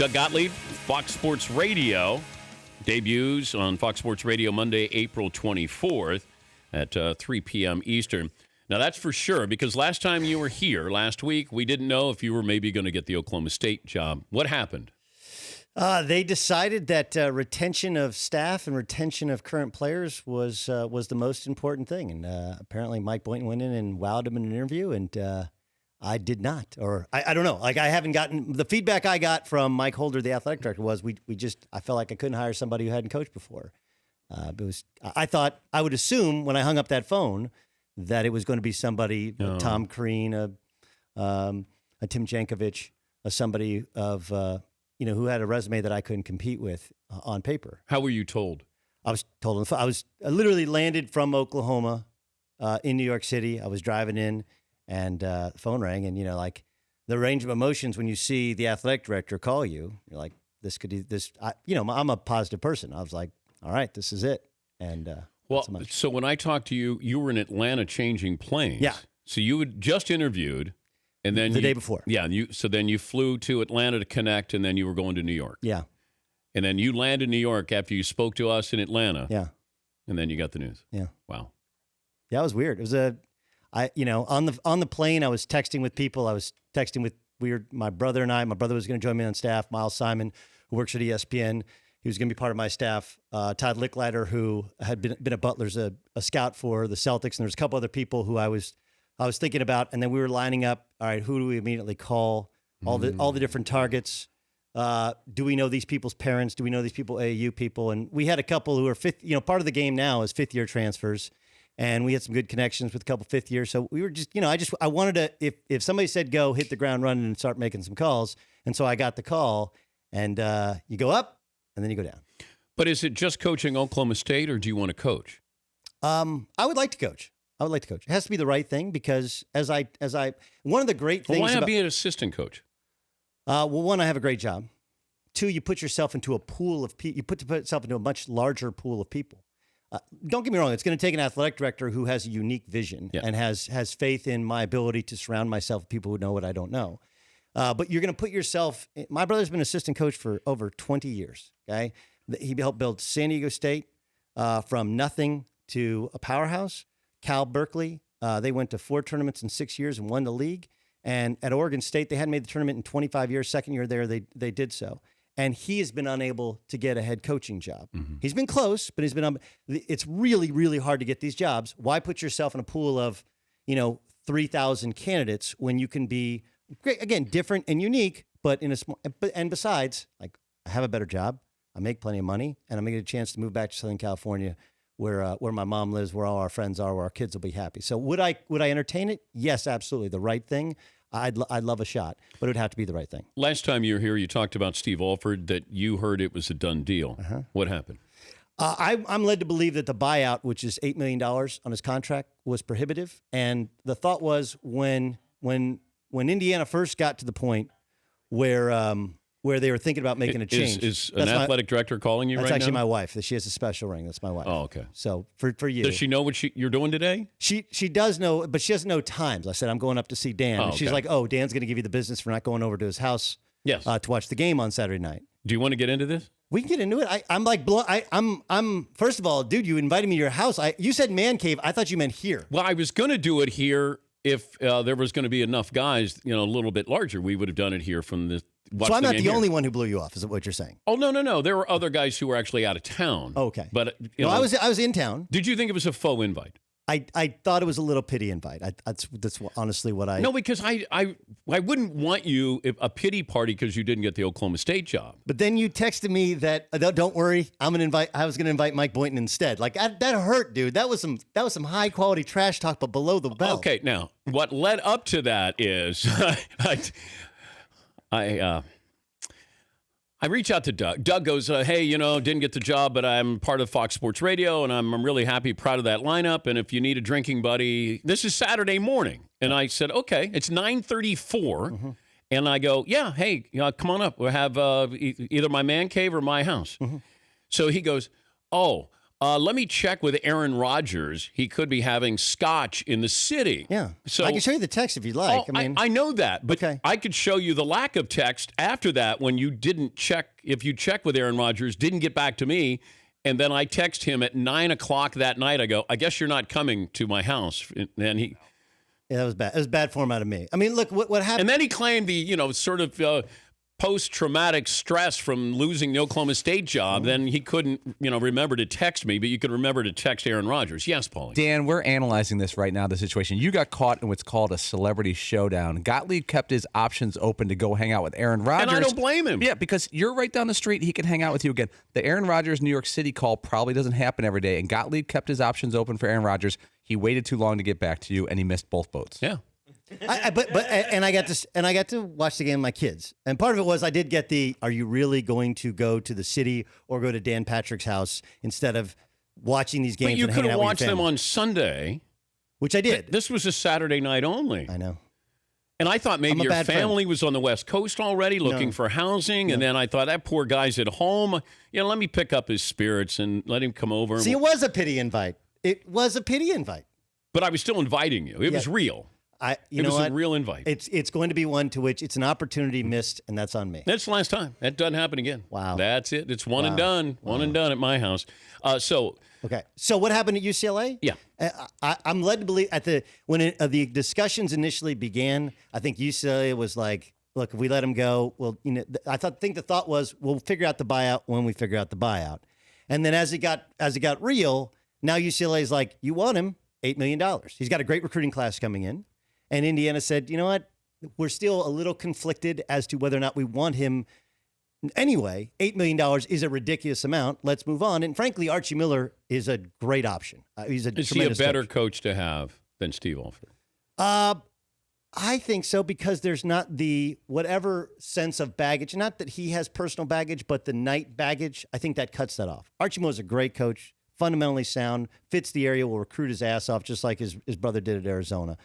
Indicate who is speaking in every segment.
Speaker 1: Doug Gottlieb, Fox Sports Radio, debuts on Fox Sports Radio Monday, April 24th at 3 p.m. Eastern. Now, that's for sure, because last time you were here, last week, we didn't know if you were maybe going to get the Oklahoma State job. What happened?
Speaker 2: They decided that retention of staff and retention of current players was the most important thing. And apparently Mike Boynton went in and wowed him in an interview, and I did not. Or I don't know. Like, I haven't gotten – the feedback I got from Mike Holder, the athletic director, was I felt like I couldn't hire somebody who hadn't coached before. I thought – I would assume when I hung up that phone that it was going to be somebody, a Tom Crean, a Tim Jankovic, somebody of who had a resume that I couldn't compete with on paper.
Speaker 1: How were you told?
Speaker 2: I was told on the phone. I literally landed from Oklahoma in New York City. I was driving in, and the phone rang, and like the range of emotions when you see the athletic director call you, you're like, this could be this. I'm a positive person. I was like, all right, this is it. And
Speaker 1: so when I talked to you, you were in Atlanta changing planes.
Speaker 2: Yeah.
Speaker 1: So you had just interviewed. And then
Speaker 2: the day before.
Speaker 1: Yeah. So then you flew to Atlanta to connect, and then you were going to New York.
Speaker 2: Yeah.
Speaker 1: And then you landed in New York after you spoke to us in Atlanta.
Speaker 2: Yeah.
Speaker 1: And then you got the news.
Speaker 2: Yeah.
Speaker 1: Wow.
Speaker 2: Yeah, it was weird. It was on the plane, I was texting with people. I was texting with my brother and I. My brother was going to join me on staff. Miles Simon, who works at ESPN, he was going to be part of my staff. Todd Licklider, who had been at Butler's a scout for the Celtics, and there's a couple other people who I was thinking about, and then we were lining up. All right, who do we immediately call? All the different targets. Do we know these people's parents? Do we know these people, AAU people? And we had a couple who are fifth. Part of the game now is fifth-year transfers, and we had some good connections with a couple fifth years. So we were just, I wanted to. If somebody said go, hit the ground running and start making some calls, and so I got the call, and you go up, and then you go down.
Speaker 1: But is it just coaching Oklahoma State, or do you want to coach?
Speaker 2: I would like to coach. It has to be the right thing, because as I one of the great things.
Speaker 1: Why not be an assistant coach?
Speaker 2: One, I have a great job. Two, you put yourself into a pool of people. You put yourself into a much larger pool of people. Don't get me wrong; it's going to take an athletic director who has a unique vision and has faith in my ability to surround myself with people who know what I don't know. But you're going to put yourself. My brother's been assistant coach for over 20 years. Okay, he helped build San Diego State from nothing to a powerhouse. Cal Berkeley, they went to 4 tournaments in 6 years and won the league. And at Oregon State, they hadn't made the tournament in 25 years. Second year there, they did so. And he has been unable to get a head coaching job. Mm-hmm. He's been close, but he's been. It's really, really hard to get these jobs. Why put yourself in a pool of, 3,000 candidates when you can be, again, different and unique, but in a small. And besides, like, I have a better job, I make plenty of money, and I'm going to get a chance to move back to Southern California, where my mom lives, where all our friends are, where our kids will be happy. So would I entertain it? Yes, absolutely. The right thing. I'd love a shot, but it would have to be the right thing.
Speaker 1: Last time you were here, you talked about Steve Alford, that you heard it was a done deal. Uh-huh. What happened?
Speaker 2: I'm led to believe that the buyout, which is $8 million on his contract, was prohibitive. And the thought was when Indiana first got to the point where they were thinking about making a change.
Speaker 1: Is an athletic director calling you right now?
Speaker 2: That's actually my wife. She has a special ring. That's my wife.
Speaker 1: Oh, okay.
Speaker 2: So for you.
Speaker 1: Does she know what you're doing today?
Speaker 2: She does know, but she doesn't know times. I said, I'm going up to see Dan. And she's like, oh, Dan's going to give you the business for not going over to his house to watch the game on Saturday night.
Speaker 1: Do you want to get into this?
Speaker 2: We can get into it. I'm like, I'm first of all, dude, you invited me to your house. You said man cave. I thought you meant here.
Speaker 1: Well, I was going to do it here if there was going to be enough guys, a little bit larger. We would have done it here from the.
Speaker 2: So I'm not the only one who blew you off, is what you're saying?
Speaker 1: Oh, no. There were other guys who were actually out of town.
Speaker 2: Okay.
Speaker 1: But
Speaker 2: I was in town.
Speaker 1: Did you think it was a faux invite?
Speaker 2: I thought it was a little pity invite. That's honestly what I...
Speaker 1: No, because I wouldn't want you a pity party because you didn't get the Oklahoma State job.
Speaker 2: But then you texted me that don't worry, I was going to invite Mike Boynton instead. Like that hurt, dude. That was some high quality trash talk, but below the belt.
Speaker 1: Okay, now what led up to that is I reach out to Doug. Doug goes, hey, didn't get the job, but I'm part of Fox Sports Radio, and I'm really happy, proud of that lineup. And if you need a drinking buddy, this is Saturday morning. And I said, okay, it's 9:34. Mm-hmm. And I go, yeah, hey, come on up. We'll have either my man cave or my house. Mm-hmm. So he goes, oh, Let me check with Aaron Rodgers. He could be having scotch in the city.
Speaker 2: Yeah.
Speaker 1: So
Speaker 2: I can show you the text if you'd like.
Speaker 1: I know that, but
Speaker 2: okay.
Speaker 1: I could show you the lack of text after that when you didn't check. If you check with Aaron Rodgers, didn't get back to me, and then I text him at 9:00 that night. I go, I guess you're not coming to my house. And he,
Speaker 2: yeah, that was bad. It was bad form out of me. I mean, look what happened.
Speaker 1: And then he claimed the sort of post-traumatic stress from losing the Oklahoma State job. Then he couldn't remember to text me, but you could remember to text Aaron Rodgers. Yes, Paulie.
Speaker 3: Dan, we're analyzing this right now, the situation. You got caught in what's called a celebrity showdown. Gottlieb kept his options open to go hang out with Aaron Rodgers.
Speaker 1: And I don't blame him.
Speaker 3: Yeah, because you're right down the street. He can hang out with you again. The Aaron Rodgers New York City call probably doesn't happen every day, and Gottlieb kept his options open for Aaron Rodgers. He waited too long to get back to you, and he missed both boats.
Speaker 1: Yeah.
Speaker 2: I got to watch the game with my kids, and part of it was I did get the. Are you really going to go to the city or go to Dan Patrick's house instead of watching these games?
Speaker 1: But you
Speaker 2: and
Speaker 1: could
Speaker 2: hanging
Speaker 1: have
Speaker 2: out with
Speaker 1: watched
Speaker 2: your
Speaker 1: them
Speaker 2: family?
Speaker 1: on Sunday,
Speaker 2: which I did.
Speaker 1: This was a Saturday night only.
Speaker 2: I know.
Speaker 1: And I thought maybe your family
Speaker 2: friend.
Speaker 1: was on the West Coast already looking for housing, and then I thought that poor guy's at home. Let me pick up his spirits and let him come over.
Speaker 2: See, it was a pity invite. It was a pity invite.
Speaker 1: But I was still inviting you. It was real.
Speaker 2: It was
Speaker 1: a real invite.
Speaker 2: It's going to be one to which it's an opportunity missed, and that's on me.
Speaker 1: That's the last time. That doesn't happen again.
Speaker 2: Wow.
Speaker 1: That's it. It's one and done. One and done at my house.
Speaker 2: Okay. So what happened at UCLA?
Speaker 1: Yeah.
Speaker 2: I'm led to believe when the discussions initially began, I think UCLA was like, look, if we let him go, well, I think the thought was we'll figure out the buyout when we figure out the buyout. And then as it got real, now UCLA is like, you want him, $8 million. He's got a great recruiting class coming in. And Indiana said, you know what? We're still a little conflicted as to whether or not we want him. Anyway, $8 million is a ridiculous amount. Let's move on. And frankly, Archie Miller is a great option. Is
Speaker 1: he a better coach to have than Steve Alford?
Speaker 2: I think so, because there's not the whatever sense of baggage. Not that he has personal baggage, but the Knight baggage. I think that cuts that off. Archie Miller's a great coach, fundamentally sound, fits the area, will recruit his ass off just like his brother did at Arizona.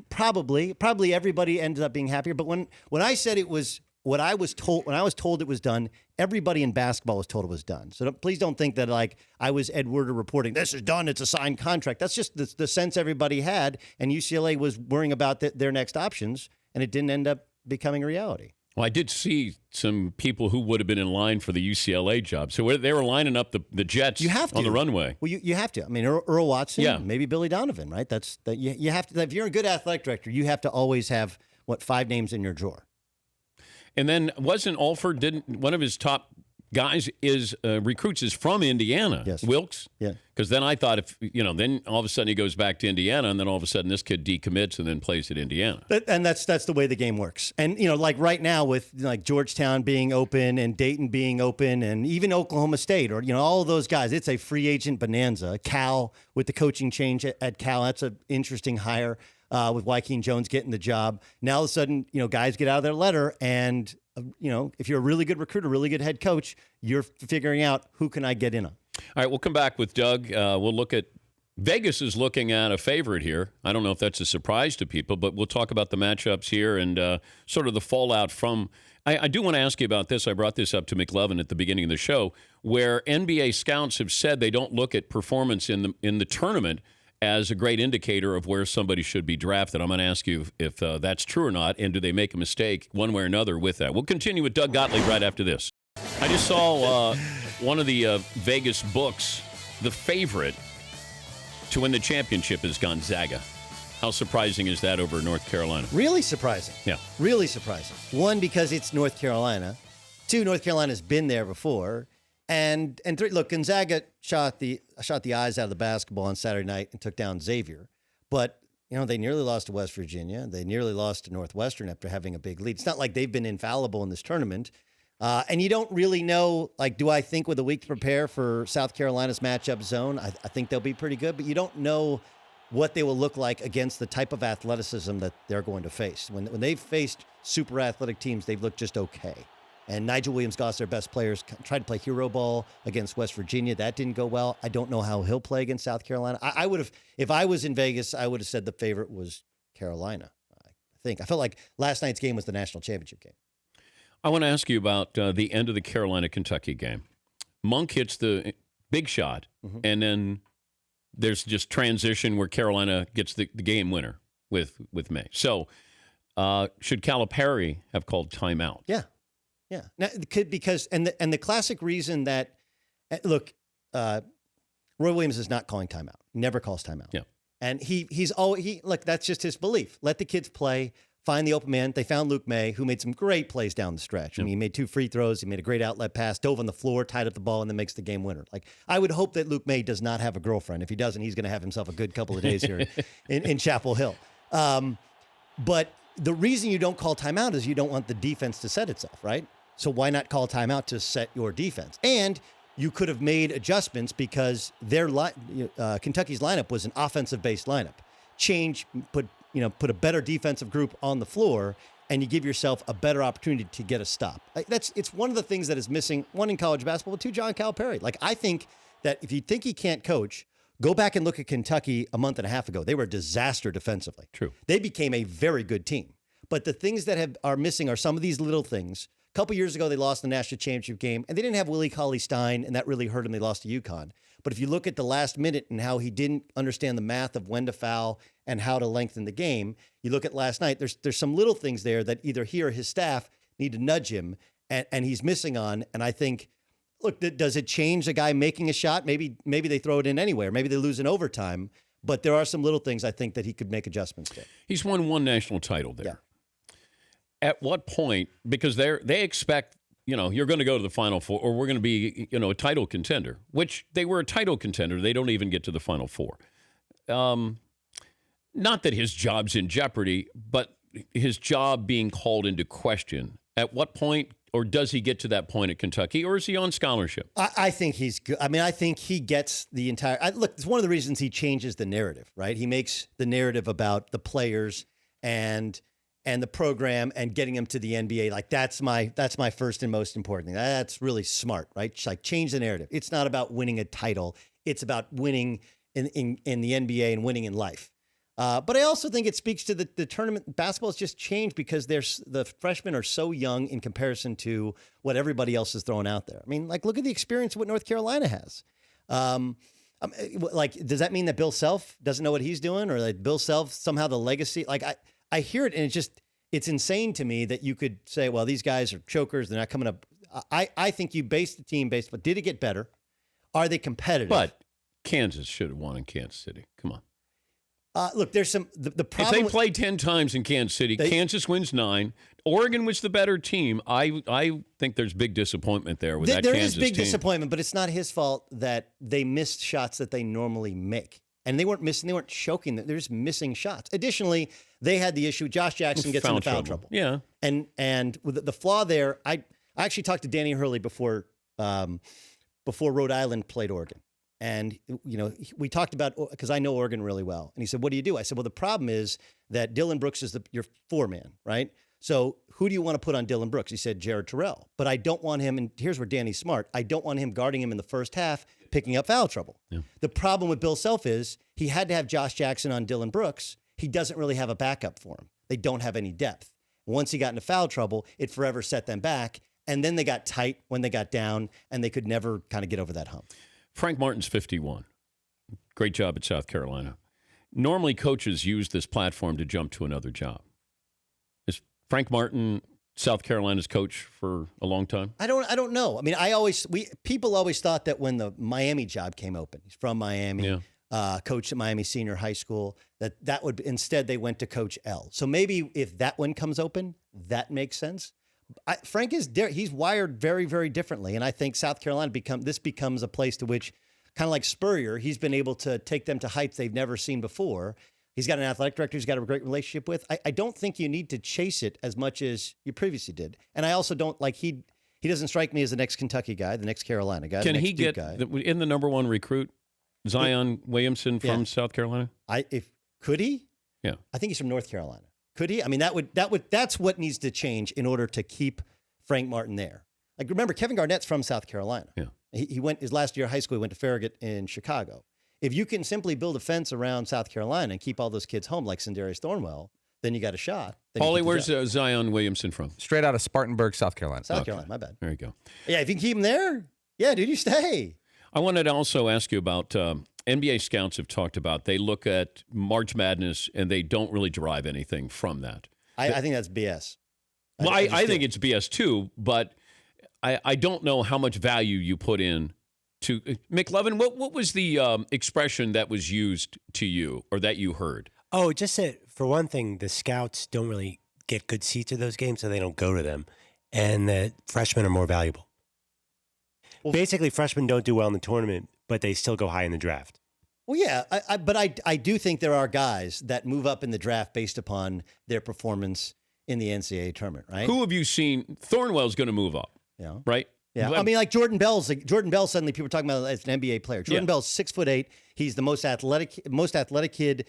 Speaker 2: Probably everybody ended up being happier. But when I said it was what I was told, when I was told it was done, everybody in basketball was told it was done. So please don't think that like I was Ed Werder reporting this is done. It's a signed contract. That's just the sense everybody had. And UCLA was worrying about their next options, and it didn't end up becoming a reality.
Speaker 1: Well, I did see some people who would have been in line for the UCLA job. So they were lining up the jets on the runway.
Speaker 2: Well, you have to. I mean, Earl Watson, maybe Billy Donovan, right? You have to. If you're a good athletic director, you have to always have, 5 names in your drawer.
Speaker 1: And then wasn't Alford, one of his top guys recruits is from Indiana.
Speaker 2: Yes.
Speaker 1: Wilkes.
Speaker 2: Yeah.
Speaker 1: Because then I thought then all of a sudden he goes back to Indiana, and then all of a sudden this kid decommits and then plays at Indiana.
Speaker 2: And that's the way the game works. And like right now with like Georgetown being open and Dayton being open and even Oklahoma State or all of those guys, it's a free agent bonanza. Cal with the coaching change at Cal, that's an interesting hire with Joaquin Jones getting the job. Now all of a sudden guys get out of their letter and if you're a really good recruiter, really good head coach, you're figuring out who can I get in on.
Speaker 1: All right, we'll come back with Doug. We'll look at Vegas is looking at a favorite here. I don't know if that's a surprise to people, but we'll talk about the matchups here and sort of the fallout from. I do want to ask you about this. I brought this up to McLovin at the beginning of the show, where NBA scouts have said they don't look at performance in the tournament as a great indicator of where somebody should be drafted. I'm going to ask you if that's true or not, and do they make a mistake one way or another with that? We'll continue with Doug Gottlieb right after this. I just saw one of the Vegas books, the favorite to win the championship is Gonzaga. How surprising is that over North Carolina?
Speaker 2: Really surprising.
Speaker 1: Yeah.
Speaker 2: Really surprising. 1, because it's North Carolina. 2, North Carolina's been there before. And 3, look, Gonzaga shot the eyes out of the basketball on Saturday night and took down Xavier. But, they nearly lost to West Virginia. They nearly lost to Northwestern after having a big lead. It's not like they've been infallible in this tournament. And you don't really know, do I think with a week to prepare for South Carolina's matchup zone, I think they'll be pretty good. But you don't know what they will look like against the type of athleticism that they're going to face. When they've faced super athletic teams, they've looked just okay. And Nigel Williams-Goss, their best players, tried to play hero ball against West Virginia. That didn't go well. I don't know how he'll play against South Carolina. I would have, if I was in Vegas, I would have said the favorite was Carolina. I felt like last night's game was the national championship game.
Speaker 1: I want to ask you about the end of the Carolina-Kentucky game. Monk hits the big shot, and then there's just transition where Carolina gets the game winner with May. So should Calipari have called timeout?
Speaker 2: Yeah. Now, because the classic reason that look, Roy Williams is not calling timeout. Never calls timeout.
Speaker 1: Yeah.
Speaker 2: And he's always look, that's just his belief. Let the kids play, find the open man. They found Luke May, who made some great plays down the stretch. I mean, he made 2 free throws, he made a great outlet pass, dove on the floor, tied up the ball, and then makes the game winner. Like, I would hope that Luke May does not have a girlfriend. If he doesn't, he's going to have himself a good couple of days here in Chapel Hill. But the reason you don't call timeout is you don't want the defense to set itself, right? So why not call timeout to set your defense? And you could have made adjustments because Kentucky's lineup was an offensive-based lineup. Put a better defensive group on the floor, and you give yourself a better opportunity to get a stop. It's one of the things that is missing, one in college basketball, but two, John Calipari. Like, I think that if you think he can't coach, go back and look at Kentucky a month and a half ago. They were a disaster defensively.
Speaker 1: True.
Speaker 2: They became a very good team. But the things that are missing are some of these little things. A couple years ago, they lost the national championship game, and they didn't have Willie Cauley-Stein, and that really hurt them. They lost to UConn. But if you look at the last minute and how he didn't understand the math of when to foul and how to lengthen the game, you look at last night, there's some little things there that either he or his staff need to nudge him, and he's missing on. And I think, look, does it change a guy making a shot? Maybe they throw it in anyway, or maybe they lose in overtime. But there are some little things I think that he could make adjustments to.
Speaker 1: He's won 1 national title there.
Speaker 2: Yeah.
Speaker 1: At what point, because they expect, you're going to go to the Final Four, or we're going to be, a title contender, which they were a title contender. They don't even get to the Final Four. Not that his job's in jeopardy, but his job being called into question. At what point, or does he get to that point at Kentucky, or is he on scholarship?
Speaker 2: I think he's good. I mean, I think he gets the entire look, it's one of the reasons he changes the narrative, right? He makes the narrative about the players and the program and getting them to the NBA. Like, that's my first and most important thing. That's really smart, right? Just like, change the narrative. It's not about winning a title. It's about winning in the NBA and winning in life. But I also think it speaks to the tournament. Basketball has just changed because the freshmen are so young in comparison to what everybody else is throwing out there. I mean, like, look at the experience of what North Carolina has. Like, does that mean that Bill Self doesn't know what he's doing, or that Bill Self somehow the legacy? Like, I hear it, and it's insane to me that you could say, well, these guys are chokers. They're not coming up. I think you base the team based, but did it get better? Are they competitive?
Speaker 1: But Kansas should have won in Kansas City. Come on.
Speaker 2: Look, there's the problem.
Speaker 1: If they play 10 times in Kansas City, Kansas wins 9. Oregon was the better team. I think there's big disappointment there with that Kansas team. There is big
Speaker 2: disappointment, but it's not his fault that they missed shots that they normally make. And they weren't missing, they weren't choking. They're just missing shots. Additionally, they had the issue. Josh Jackson gets into foul trouble.
Speaker 1: Yeah.
Speaker 2: And with the flaw there, I actually talked to Danny Hurley before Rhode Island played Oregon. And, we talked about, because I know Oregon really well. And he said, what do you do? I said, well, the problem is that Dylan Brooks is your 4-man, right? So who do you want to put on Dylan Brooks? He said, Jared Terrell. But I don't want him, and here's where Danny's smart, I don't want him guarding him in the first half, picking up foul trouble. Yeah. The problem with Bill Self is he had to have Josh Jackson on Dylan Brooks. He doesn't really have a backup for him. They don't have any depth. Once he got into foul trouble, it forever set them back. And then they got tight when they got down, and they could never kind of get over that hump.
Speaker 1: Frank Martin's 51. Great job at South Carolina. Normally, coaches use this platform to jump to another job. Is Frank Martin South Carolina's coach for a long time?
Speaker 2: I don't know. I mean, people always thought that when the Miami job came open, he's from Miami, coached at Miami Senior High School, that would instead they went to Coach L. So maybe if that one comes open, that makes sense. Frank he's wired very, very differently, and I think South Carolina becomes a place to which, kind of like Spurrier, he's been able to take them to heights they've never seen before. He's got an athletic director he's got a great relationship with. I don't think you need to chase it as much as you previously did, and I also don't like he doesn't strike me as the next Kentucky guy, the next Carolina guy.
Speaker 1: Can
Speaker 2: the next
Speaker 1: he get in the number 1 recruit, Zion Williamson from South Carolina?
Speaker 2: Could he?
Speaker 1: Yeah,
Speaker 2: I think he's from North Carolina. Could he? I mean, that's what needs to change in order to keep Frank Martin there. Like, remember, Kevin Garnett's from South Carolina. Yeah. He went his last year of high school. He went to Farragut in Chicago. If you can simply build a fence around South Carolina and keep all those kids home, like Sindarius Thornwell, then you got a shot.
Speaker 1: Paulie, where's Zion Williamson from?
Speaker 3: Straight out of Spartanburg, South Carolina.
Speaker 2: South Carolina, my bad.
Speaker 1: There you go.
Speaker 2: Yeah, if you can keep him there, Yeah, dude, you stay.
Speaker 1: I wanted to also ask you about NBA scouts have talked about they look at March Madness and they don't really derive anything from that.
Speaker 2: I think that's BS.
Speaker 1: Well, I think it's BS too, but I don't know how much value you put in to McLevin. What was the expression that was used to you or that you heard?
Speaker 4: Oh, just that, for one thing, the scouts don't really get good seats at those games, so they don't go to them, and that freshmen are more valuable. Well, basically, freshmen don't do well in the tournament, but they still go high in the draft.
Speaker 2: Well, yeah, but I do think there are guys that move up in the draft based upon their performance in the NCAA tournament, right?
Speaker 1: Who have you seen? Thornwell's going to move up, right?
Speaker 2: Yeah, I mean, like Jordan Bell. Suddenly, people are talking about as an NBA player. Jordan Bell's 6'8". He's the most athletic kid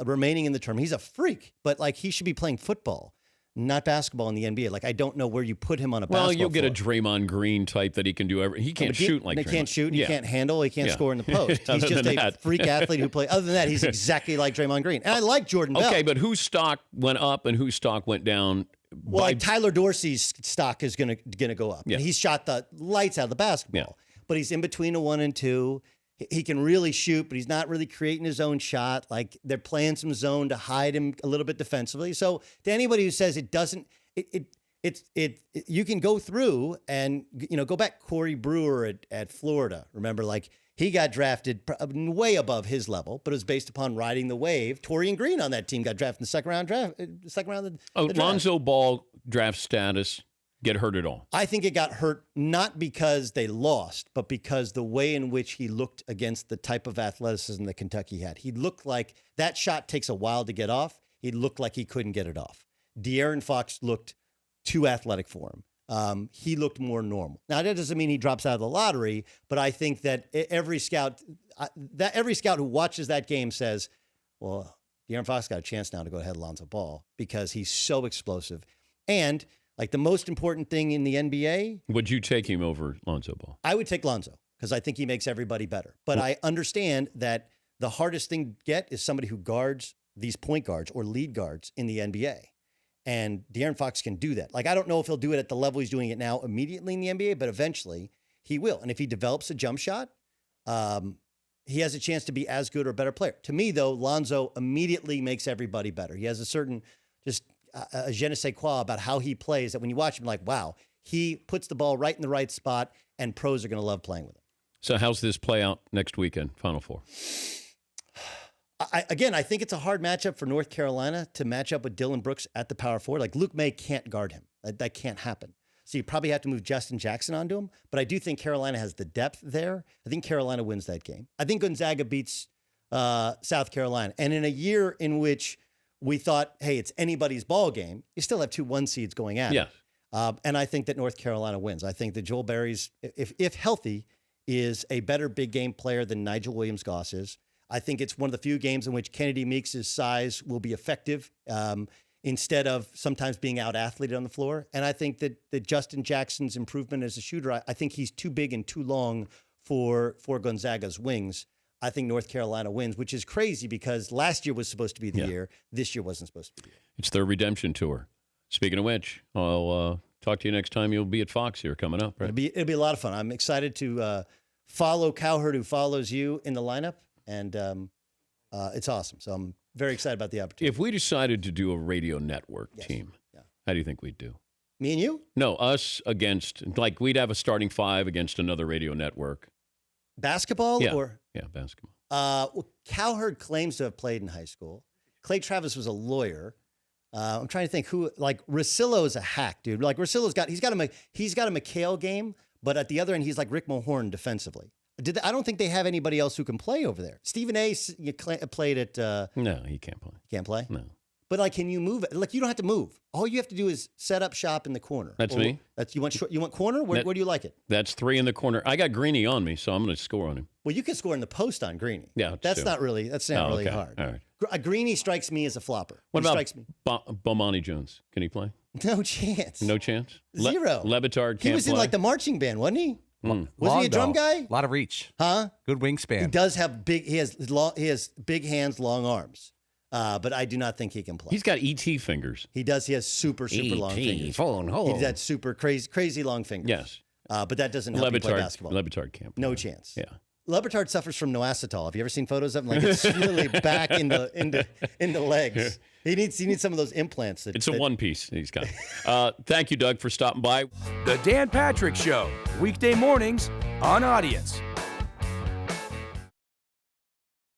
Speaker 2: remaining in the tournament. He's a freak, but like he should be playing football, not basketball in the NBA. Like I don't know where you put him on a basketball.
Speaker 1: Well, you'll get a
Speaker 2: floor.
Speaker 1: Draymond Green type that he can do everything. He can't shoot like
Speaker 2: He
Speaker 1: Draymond.
Speaker 2: can't shoot. He can't handle. He can't score in the post. He's just a freak athlete who plays. Other than that, he's exactly like Draymond Green. And I like Jordan Bell.
Speaker 1: Okay, but whose stock went up and whose stock went down?
Speaker 2: Well, like Tyler Dorsey's stock is gonna go up.
Speaker 1: Yeah.
Speaker 2: And he's shot the lights out of the basketball. But he's in between a 1 and 2. He can really shoot, but he's not really creating his own shot. Like they're playing some zone to hide him a little bit defensively. So to anybody who says it doesn't, you can go through and go back. Corey Brewer at Florida. Remember, like he got drafted way above his level, but it was based upon riding the wave. Torian Green on that team got drafted in the second round of the draft.
Speaker 1: Lonzo Ball draft status get hurt at all?
Speaker 2: I think it got hurt not because they lost, but because the way in which he looked against the type of athleticism that Kentucky had. He looked like that shot takes a while to get off. He looked like he couldn't get it off. De'Aaron Fox looked too athletic for him. He looked more normal. Now, that doesn't mean he drops out of the lottery, but I think that every scout who watches that game says, well, De'Aaron Fox got a chance now to go ahead of Lonzo Ball because he's so explosive. And like the most important thing in the NBA.
Speaker 1: Would you take him over Lonzo Ball?
Speaker 2: I would take Lonzo because I think he makes everybody better. But I understand that the hardest thing to get is somebody who guards these point guards or lead guards in the NBA. And De'Aaron Fox can do that. Like, I don't know if he'll do it at the level he's doing it now immediately in the NBA, but eventually he will. And if he develops a jump shot, he has a chance to be as good or better player. To me, though, Lonzo immediately makes everybody better. He has a certain just a je ne sais quoi about how he plays that when you watch him, like, wow, he puts the ball right in the right spot, and pros are going to love playing with him.
Speaker 1: So how's this play out next weekend, Final Four?
Speaker 2: I think it's a hard matchup for North Carolina to match up with Dylan Brooks at the power forward. Like Luke May can't guard him. That can't happen. So you probably have to move Justin Jackson onto him. But I do think Carolina has the depth there. I think Carolina wins that game. I think Gonzaga beats South Carolina. And in a year in which we thought, hey, it's anybody's ball game, you still have 2 1 seeds going at it. And I think that North Carolina wins. I think that Joel Berry's, if healthy, is a better big game player than Nigel Williams-Goss is. I think it's one of the few games in which Kennedy Meeks' size will be effective instead of sometimes being out-athleted on the floor. And I think that Justin Jackson's improvement as a shooter, I think he's too big and too long for Gonzaga's wings. I think North Carolina wins, which is crazy because last year was supposed to be the year. This year wasn't supposed to be the year.
Speaker 1: It's their redemption tour. Speaking of which, I'll talk to you next time you'll be at Fox here coming up, right?
Speaker 2: It'll be a lot of fun. I'm excited to follow Cowherd, who follows you in the lineup. And it's awesome. So I'm very excited about the opportunity.
Speaker 1: If we decided to do a radio network team, how do you think we'd do?
Speaker 2: Me and you?
Speaker 1: No, us against, like we'd have a starting 5 against another radio network.
Speaker 2: Basketball?
Speaker 1: Yeah,
Speaker 2: or
Speaker 1: basketball.
Speaker 2: Well, Cowherd claims to have played in high school. Clay Travis was a lawyer. I'm trying to think who, like Russillo is a hack, dude. Like Russillo's he's got a McHale game, but at the other end, he's like Rick Mahorn defensively. I don't think they have anybody else who can play over there. Stephen A. played at.
Speaker 1: No, he can't play.
Speaker 2: Can't play?
Speaker 1: No.
Speaker 2: But like, can you move it? Like, you don't have to move. All you have to do is set up shop in the corner.
Speaker 1: That's me.
Speaker 2: You want corner? Where do you like it?
Speaker 1: That's 3 in the corner. I got Greeny on me, so I'm going to score on him.
Speaker 2: Well, you can score in the post on Greeny.
Speaker 1: Yeah,
Speaker 2: that's not really
Speaker 1: okay.
Speaker 2: hard.
Speaker 1: All right.
Speaker 2: Greeny strikes me as a flopper.
Speaker 1: What
Speaker 2: he
Speaker 1: about
Speaker 2: strikes me.
Speaker 1: Bomani Jones? Can he play?
Speaker 2: No chance.
Speaker 1: No chance.
Speaker 2: Zero.
Speaker 1: Lebitard can't
Speaker 2: He was
Speaker 1: play.
Speaker 2: in like the marching band, wasn't he? Was he a drum guy?
Speaker 3: A lot of reach.
Speaker 2: Huh?
Speaker 3: Good wingspan.
Speaker 2: He does have he has big hands, long arms. But I do not think he can play.
Speaker 1: He's got ET fingers.
Speaker 2: He does. He has super long fingers.
Speaker 1: Phone hole.
Speaker 2: He's got super crazy long fingers.
Speaker 1: Yes.
Speaker 2: But that doesn't help you play basketball.
Speaker 1: Levitard can't play.
Speaker 2: No chance.
Speaker 1: Yeah.
Speaker 2: Levitard suffers from noacetol. Have you ever seen photos of him? Like it's really back in the legs. He needs some of those implants.
Speaker 1: It's a one piece he's got. Thank you, Doug, for stopping by.
Speaker 5: The Dan Patrick Show, weekday mornings on Audience.